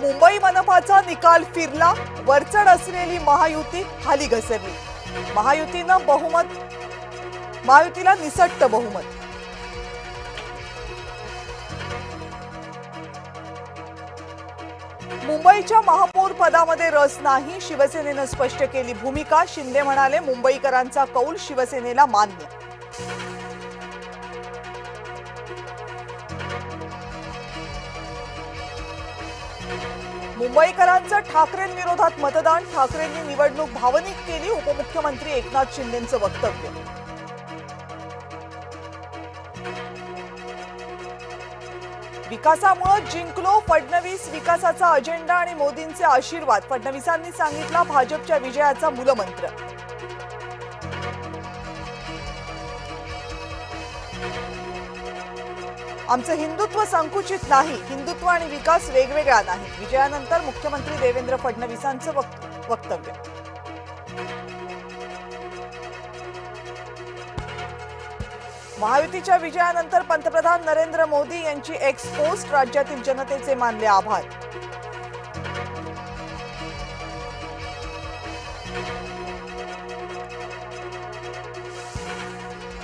मुंबई मनपाचा निकाल फिरला, वरचढ असलेली महायुती खाली घसरली। महायुतीला निसटतं बहुमत। मुंबईच्या महापौर पदामध्ये रस नाही, शिवसेनेनं स्पष्ट केली भूमिका। शिंदे म्हणाले, मुंबईकरांचा कौल शिवसेनेला मान्य। मुंबईकरांचं ठाकरेंविरोधात मतदान, ठाकरेंनी निवडणूक भावनिक केली, उपमुख्यमंत्री एकनाथ शिंदेंचं वक्तव्य। विकासामुळे जिंकलो, फडणवीस विकासाचा अजेंडा आणि मोदींचे आशीर्वाद, फडणवीसांनी सांगितला भाजपच्या विजयाचा मूलमंत्र। आमचं हिंदुत्व संकुचित नाही, हिंदुत्व आणि विकास वेगवेगळा नाही, विजयानंतर मुख्यमंत्री देवेंद्र फडणवीसांचं वक्तव्य। महायुतीच्या विजयानंतर पंतप्रधान नरेंद्र मोदी यांची एक्स पोस्ट, राज्यातील जनतेचे मानले आभार।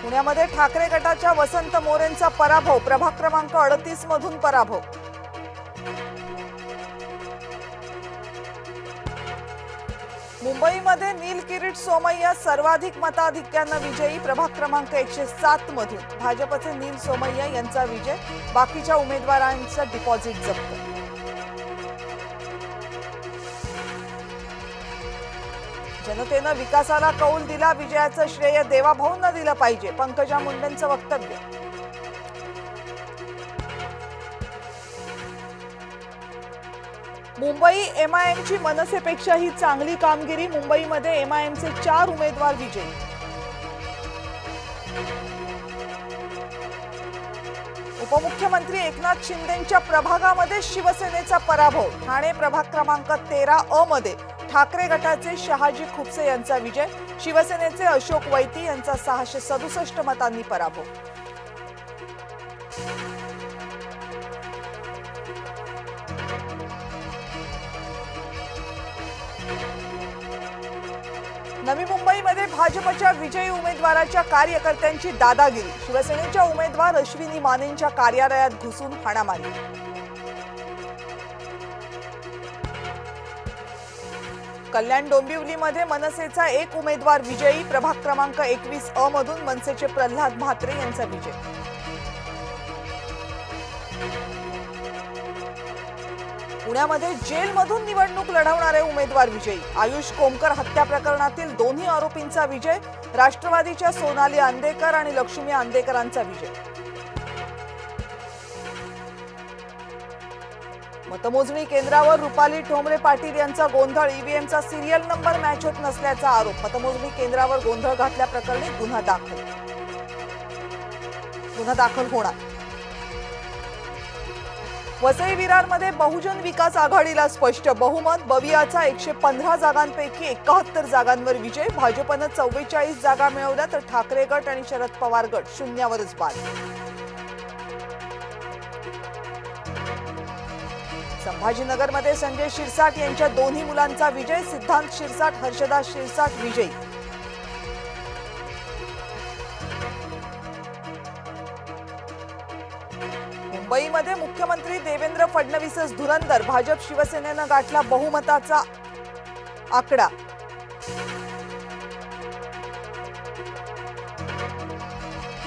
पुण्यामध्ये ठाकरे गटाच्या वसंत मोरेंचा पराभव, प्रभाग क्रमांक 38 मधून पराभव। मुंबईमध्ये नीलकिरीट सोमय्या सर्वाधिक मताधिक्यानं विजयी, प्रभाग क्रमांक 107 मधून भाजपचे नील सोमय्या यांचा विजय, बाकीच्या उमेदवारांचं डिपॉझिट जप्त। जनतेनं विकासाला कौल दिला, विजयाचं श्रेय देवाभाऊंना दिलं पाहिजे, पंकजा मुंडेंचं वक्तव्य। मुंबई एमआयएमची मनसेपेक्षाही चांगली कामगिरी, मुंबईमध्ये एमआयएमचे 4 उमेदवार विजयी। उपमुख्यमंत्री एकनाथ शिंदेंच्या प्रभागामध्ये शिवसेनेचा पराभव, ठाणे प्रभाग क्रमांक 13 मध्ये ठाकरे गटाचे शहाजी खुपसे यांचा विजय, शिवसेनेचे अशोक वैती यांचा 667 मतांनी पराभव। नवी मुंबईमध्ये भाजपच्या विजयी उमेदवाराच्या कार्यकर्त्यांची दादागिरी, शिवसेनेच्या उमेदवार अश्विनी मानेंच्या कार्यालयात घुसून हाणामारी। कल्याण डोंबिवलीमध्ये मनसेचा एक उमेदवार विजयी, प्रभाग क्रमांक 21 मधून मनसेचे प्रल्हाद म्हात्रे यांचा विजय। पुण्यामध्ये जेलमधून निवडणूक लढवणारे उमेदवार विजयी, आयुष कोमकर हत्या प्रकरणातील दोन्ही आरोपींचा विजय, राष्ट्रवादीच्या सोनाली आंदेकर आणि लक्ष्मी आंदेकरांचा विजय। मतमोजणी केंद्रावर रुपाली ठोंबरे पाटील यांचा गोंधळ, ईव्हीएमचा सिरियल नंबर मॅच होत नसल्याचा आरोप, मतमोजणी केंद्रावर गोंधळ घातल्याप्रकरणी गुन्हा दाखल होणार। वसई विरारमध्ये बहुजन विकास आघाडीला स्पष्ट बहुमत, बवियाचा 115 जागांपैकी 71 जागांवर विजय, भाजपनं 44 जागा मिळवल्या तर ठाकरे गट आणि शरद पवार गट शून्यावरच बाद। संभाजीनगरमध्ये संजय शिरसाट यांच्या दोन्ही मुलांचा विजय, सिद्धांत शिरसाट, हर्षदा शिरसाट विजयी। मुंबईमध्ये मुख्यमंत्री देवेंद्र फडणवीसच धुरंधर, भाजप शिवसेनेनं गाठला बहुमताचा आकडा।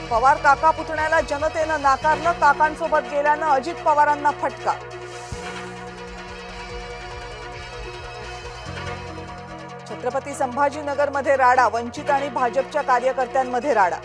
पवार काका पुतण्याला जनतेनं नाकारलं, काकांसोबत गेल्यानं अजित पवारांना फटका। छत्रपती संभाजीनगरमध्ये राडा, वंचित आणि भाजपच्या कार्यकर्त्यांमध्ये राडा।